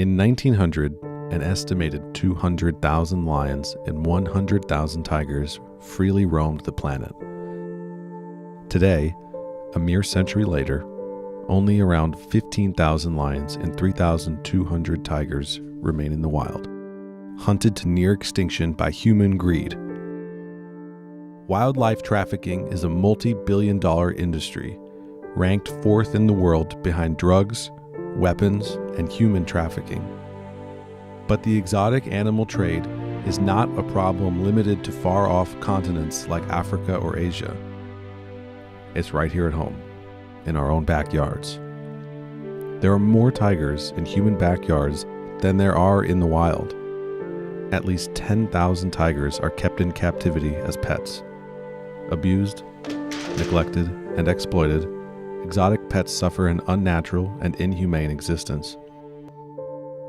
In 1900, an estimated 200,000 lions and 100,000 tigers freely roamed the planet. Today, a mere century later, only around 15,000 lions and 3,200 tigers remain in the wild, hunted to near extinction by human greed. Wildlife trafficking is a multi-billion-dollar industry, ranked fourth in the world behind drugs, weapons, and human trafficking. But the exotic animal trade is not a problem limited to far-off continents like Africa or Asia. It's right here at home, in our own backyards. There are more tigers in human backyards than there are in the wild. At least 10,000 tigers are kept in captivity as pets. Abused, neglected, and exploited, exotic pets suffer an unnatural and inhumane existence.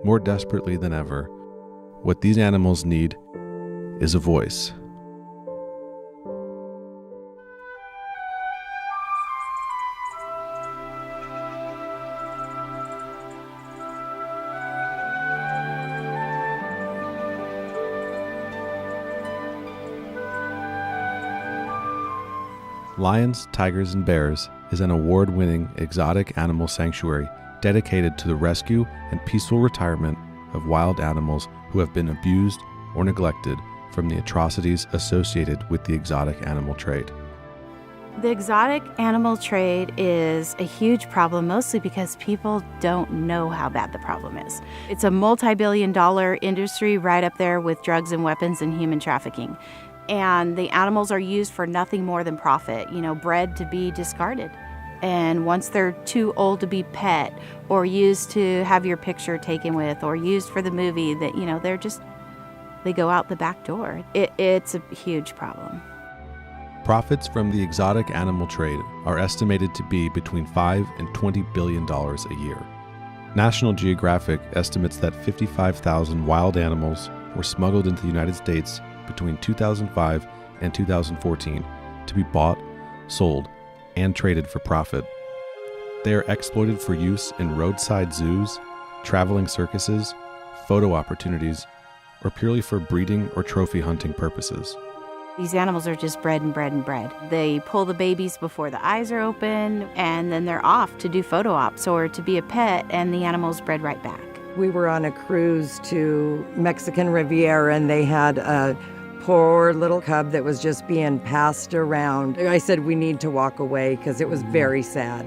More desperately than ever, what these animals need is a voice. Lions, Tigers, and Bears is an award-winning exotic animal sanctuary dedicated to the rescue and peaceful retirement of wild animals who have been abused or neglected from the atrocities associated with the exotic animal trade. The exotic animal trade is a huge problem, mostly because people don't know how bad the problem is. It's a multi-billion-dollar industry right up there with drugs and weapons and human trafficking. And the animals are used for nothing more than profit, bred to be discarded. And once they're too old to be pet or used to have your picture taken with or used for the movie, they go out the back door. It's a huge problem. Profits from the exotic animal trade are estimated to be between $5 and $20 billion a year. National Geographic estimates that 55,000 wild animals were smuggled into the United States between 2005 and 2014 to be bought, sold, and traded for profit. They are exploited for use in roadside zoos, traveling circuses, photo opportunities, or purely for breeding or trophy hunting purposes. These animals are just bred and bred and bred. They pull the babies before the eyes are open, and then they're off to do photo ops or to be a pet, and the animal's bred right back. We were on a cruise to Mexican Riviera, and they had a poor little cub that was just being passed around. I said we need to walk away because it was very sad.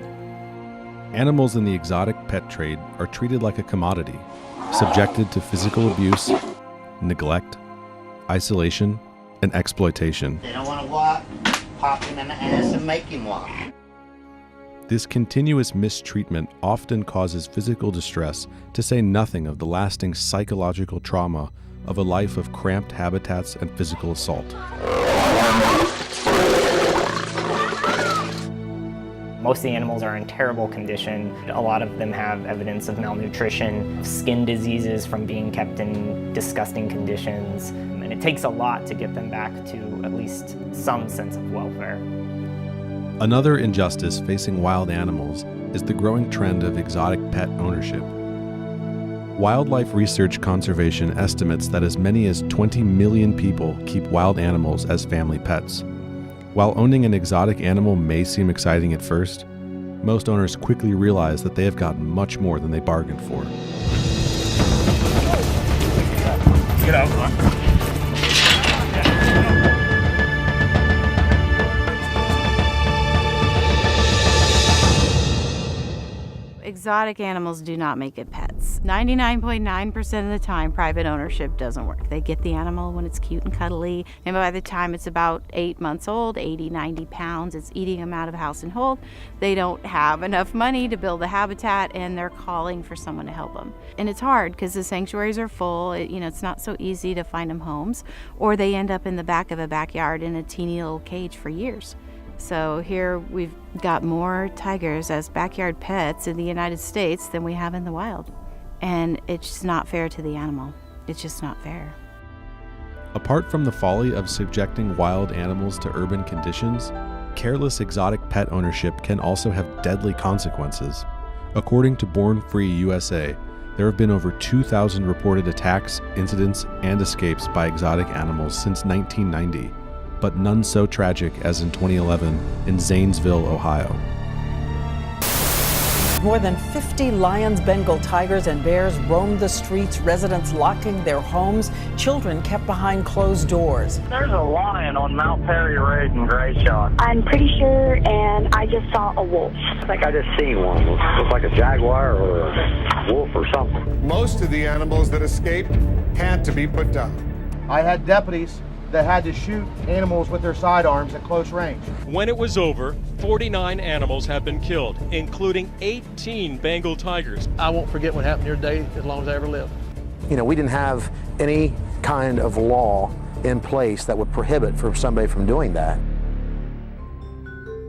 Animals in the exotic pet trade are treated like a commodity, subjected to physical abuse, neglect, isolation, and exploitation. They don't want to walk, pop him in the ass and make him walk. This continuous mistreatment often causes physical distress, to say nothing of the lasting psychological trauma of a life of cramped habitats and physical assault. Most of the animals are in terrible condition. A lot of them have evidence of malnutrition, skin diseases from being kept in disgusting conditions, and it takes a lot to get them back to at least some sense of welfare. Another injustice facing wild animals is the growing trend of exotic pet ownership. Wildlife Research Conservation estimates that as many as 20 million people keep wild animals as family pets. While owning an exotic animal may seem exciting at first, most owners quickly realize that they have gotten much more than they bargained for. Get out. Exotic animals do not make good pets. 99.9% of the time, private ownership doesn't work. They get the animal when it's cute and cuddly, and by the time it's about 8 months old, 80, 90 pounds, it's eating them out of house and hold. They don't have enough money to build a habitat, and they're calling for someone to help them. And it's hard because the sanctuaries are full. It's not so easy to find them homes, or they end up in the back of a backyard in a teeny little cage for years. So here we've got more tigers as backyard pets in the United States than we have in the wild. And it's just not fair to the animal. It's just not fair. Apart from the folly of subjecting wild animals to urban conditions, careless exotic pet ownership can also have deadly consequences. According to Born Free USA, there have been over 2,000 reported attacks, incidents, and escapes by exotic animals since 1990, but none so tragic as in 2011 in Zanesville, Ohio. More than 50 lions, Bengal tigers, and bears roamed the streets, residents locking their homes, children kept behind closed doors. There's a lion on Mount Perry Road in Grayshot. I'm pretty sure, and I just saw a wolf. I think I just seen one. Looks like a jaguar or a wolf or something. Most of the animals that escaped had to be put down. I had deputies that had to shoot animals with their sidearms at close range. When it was over, 49 animals had been killed, including 18 Bengal tigers. I won't forget what happened here today as long as I ever live. You know, we didn't have any kind of law in place that would prohibit for somebody from doing that.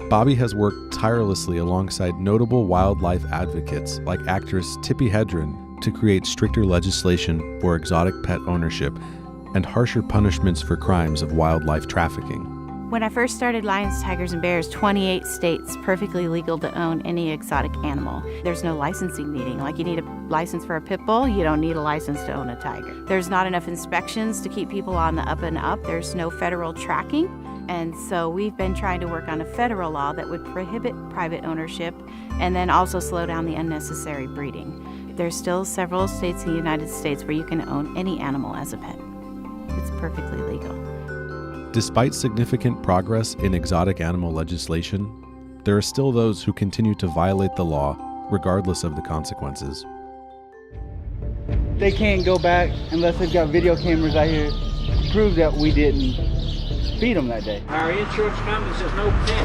Bobby has worked tirelessly alongside notable wildlife advocates like actress Tippi Hedren to create stricter legislation for exotic pet ownership and harsher punishments for crimes of wildlife trafficking. When I first started Lions, Tigers, and Bears, 28 states perfectly legal to own any exotic animal. There's no licensing needing. Like you need a license for a pit bull, you don't need a license to own a tiger. There's not enough inspections to keep people on the up and up. There's no federal tracking. And so we've been trying to work on a federal law that would prohibit private ownership and then also slow down the unnecessary breeding. There's still several states in the United States where you can own any animal as a pet. It's perfectly legal. Despite significant progress in exotic animal legislation, there are still those who continue to violate the law, regardless of the consequences. They can't go back unless they've got video cameras out here to prove that we didn't feed them that day. Our insurance company says no pet.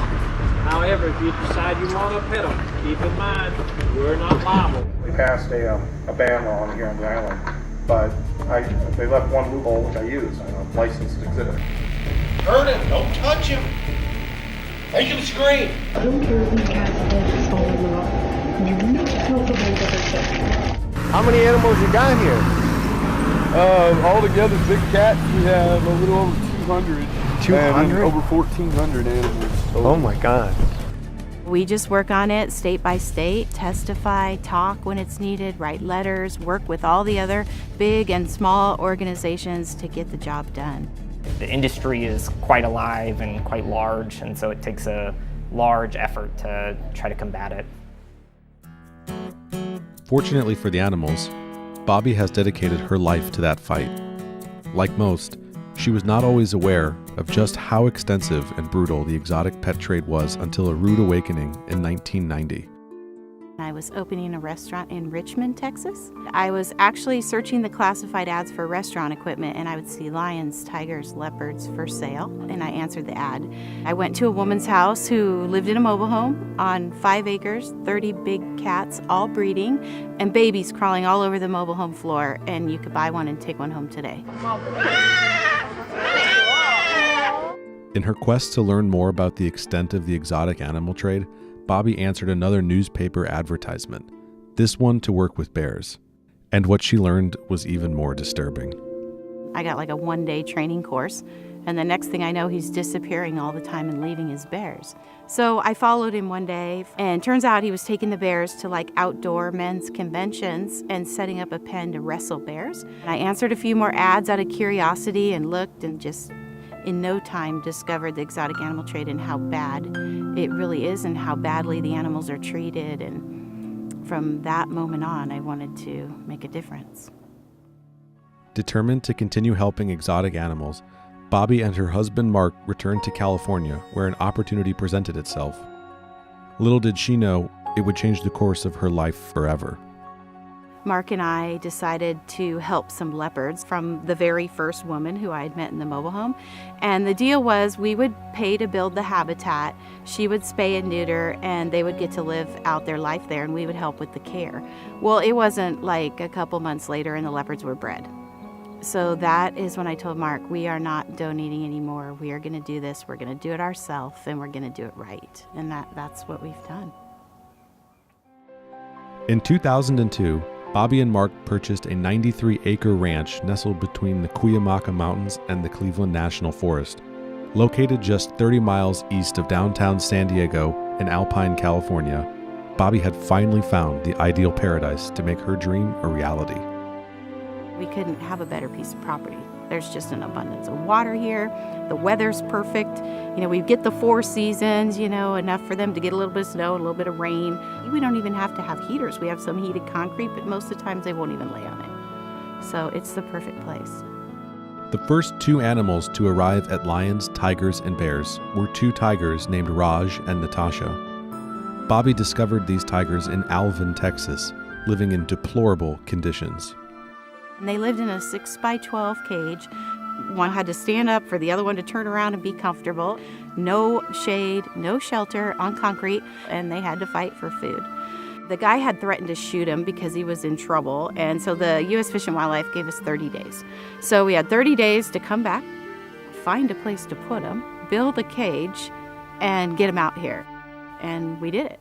However, if you decide you want to pet them, keep in mind, we're not liable. We passed a ban law on here on the island, but they left one loophole, which I use. I'm a licensed exhibitor. Hurt him, don't touch him. Make him scream. I don't care if these cats are falling off. You need to tell the way that How many animals you got here? All together, big cats, we have a little over 200. 200? Over 1,400 animals. Oh my God. We just work on it state by state, testify, talk when it's needed, write letters, work with all the other big and small organizations to get the job done. The industry is quite alive and quite large, and so it takes a large effort to try to combat it. Fortunately for the animals, Bobby has dedicated her life to that fight. Like most, she was not always aware of just how extensive and brutal the exotic pet trade was until a rude awakening in 1990. I was opening a restaurant in Richmond, Texas. I was actually searching the classified ads for restaurant equipment, and I would see lions, tigers, leopards for sale, and I answered the ad. I went to a woman's house who lived in a mobile home on 5 acres, 30 big cats, all breeding, and babies crawling all over the mobile home floor, and you could buy one and take one home today. In her quest to learn more about the extent of the exotic animal trade, Bobby answered another newspaper advertisement, this one to work with bears. And what she learned was even more disturbing. I got like a 1-day training course, and the next thing I know, he's disappearing all the time and leaving his bears. So I followed him one day, and turns out he was taking the bears to like outdoor men's conventions and setting up a pen to wrestle bears. I answered a few more ads out of curiosity and looked, and just in no time discovered the exotic animal trade and how bad it really is and how badly the animals are treated. And from that moment on, I wanted to make a difference. Determined to continue helping exotic animals, Bobby and her husband Mark returned to California, where an opportunity presented itself. Little did she know it would change the course of her life forever. Mark and I decided to help some leopards from the very first woman who I had met in the mobile home. And the deal was we would pay to build the habitat, she would spay and neuter, and they would get to live out their life there, and we would help with the care. Well, it wasn't like a couple months later and the leopards were bred. So that is when I told Mark, we are not donating anymore. We are going to do this. We're going to do it ourselves, and we're going to do it right. And that's what we've done. In 2002, Bobby and Mark purchased a 93-acre ranch nestled between the Cuyamaca Mountains and the Cleveland National Forest. Located just 30 miles east of downtown San Diego in Alpine, California, Bobby had finally found the ideal paradise to make her dream a reality. We couldn't have a better piece of property. There's just an abundance of water here. The weather's perfect. We get the 4 seasons, enough for them to get a little bit of snow, a little bit of rain. We don't even have to have heaters. We have some heated concrete, but most of the times they won't even lay on it. So it's the perfect place. The first 2 animals to arrive at lions, tigers, and bears were 2 tigers named Raj and Natasha. Bobby discovered these tigers in Alvin, Texas, living in deplorable conditions. And they lived in a 6x12 cage. One had to stand up for the other one to turn around and be comfortable. No shade, no shelter on concrete, and they had to fight for food. The guy had threatened to shoot him because he was in trouble, and so the U.S. Fish and Wildlife gave us 30 days. So we had 30 days to come back, find a place to put him, build a cage, and get him out here. And we did it.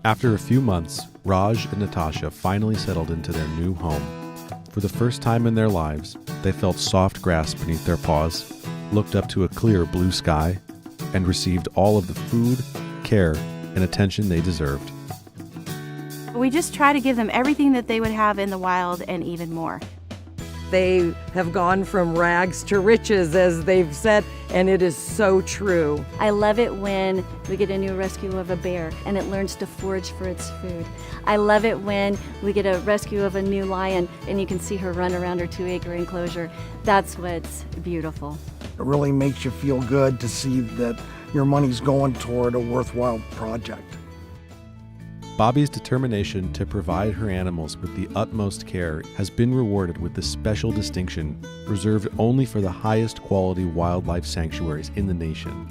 After a few months, Raj and Natasha finally settled into their new home. For the first time in their lives, they felt soft grass beneath their paws, looked up to a clear blue sky, and received all of the food, care, and attention they deserved. We just try to give them everything that they would have in the wild and even more. They have gone from rags to riches, as they've said, and it is so true. I love it when we get a new rescue of a bear and it learns to forage for its food. I love it when we get a rescue of a new lion and you can see her run around her 2-acre enclosure. That's what's beautiful. It really makes you feel good to see that your money's going toward a worthwhile project. Bobby's determination to provide her animals with the utmost care has been rewarded with the special distinction reserved only for the highest quality wildlife sanctuaries in the nation.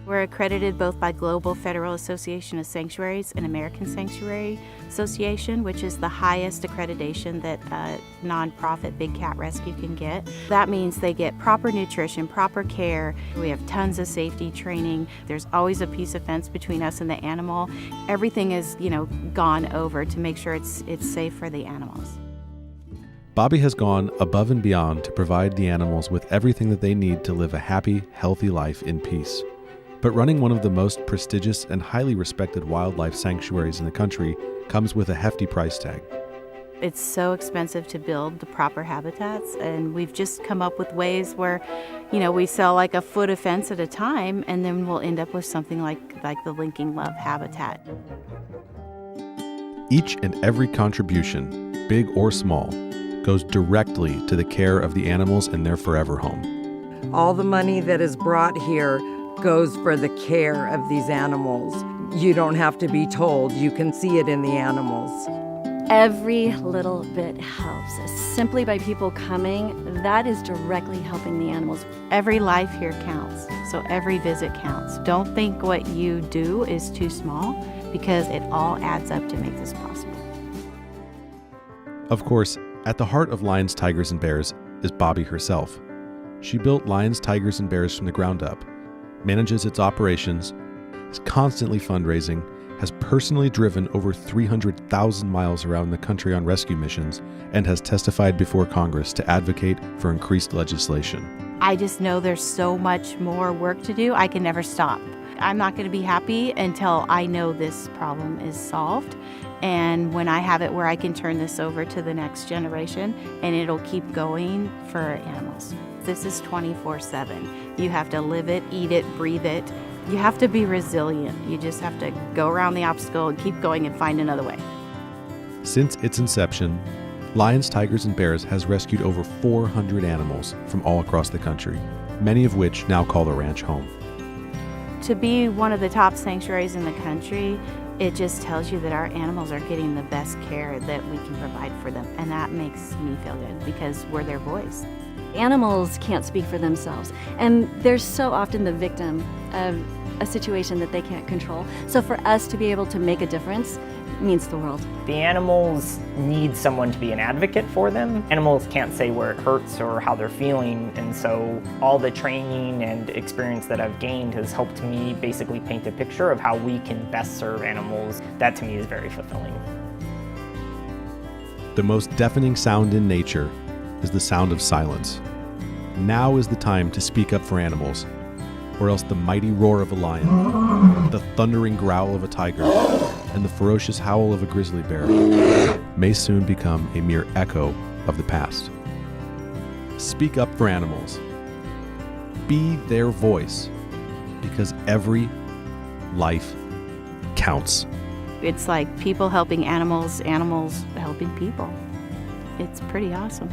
We're accredited both by Global Federal Association of Sanctuaries and American Sanctuary Association, which is the highest accreditation that a nonprofit big cat rescue can get. That means they get proper nutrition, proper care. We have tons of safety training. There's always a piece of fence between us and the animal. Everything is, gone over to make sure it's safe for the animals. Bobby has gone above and beyond to provide the animals with everything that they need to live a happy, healthy life in peace. But running one of the most prestigious and highly respected wildlife sanctuaries in the country comes with a hefty price tag. It's so expensive to build the proper habitats, and we've just come up with ways where, we sell like a foot of fence at a time, and then we'll end up with something like the Linking Love habitat. Each and every contribution, big or small, goes directly to the care of the animals in their forever home. All the money that is brought here goes for the care of these animals. You don't have to be told, you can see it in the animals. Every little bit helps. Simply by people coming, that is directly helping the animals. Every life here counts, so every visit counts. Don't think what you do is too small, because it all adds up to make this possible. Of course, at the heart of Lions, Tigers, and Bears is Bobby herself. She built Lions, Tigers, and Bears from the ground up, manages its operations, is constantly fundraising, has personally driven over 300,000 miles around the country on rescue missions, and has testified before Congress to advocate for increased legislation. I just know there's so much more work to do. I can never stop. I'm not going to be happy until I know this problem is solved. And when I have it where I can turn this over to the next generation, and it'll keep going for animals. This is 24/7. You have to live it, eat it, breathe it. You have to be resilient. You just have to go around the obstacle and keep going and find another way. Since its inception, Lions, Tigers, and Bears has rescued over 400 animals from all across the country, many of which now call the ranch home. To be one of the top sanctuaries in the country, it just tells you that our animals are getting the best care that we can provide for them. And that makes me feel good because we're their voice. Animals can't speak for themselves, and they're so often the victim of a situation that they can't control. So for us to be able to make a difference means the world. The animals need someone to be an advocate for them. Animals can't say where it hurts or how they're feeling, and so all the training and experience that I've gained has helped me basically paint a picture of how we can best serve animals. That to me is very fulfilling. The most deafening sound in nature is the sound of silence. Now is the time to speak up for animals. or else the mighty roar of a lion, the thundering growl of a tiger, and the ferocious howl of a grizzly bear may soon become a mere echo of the past. Speak up for animals. Be their voice, because every life counts. It's like people helping animals, animals helping people. It's pretty awesome.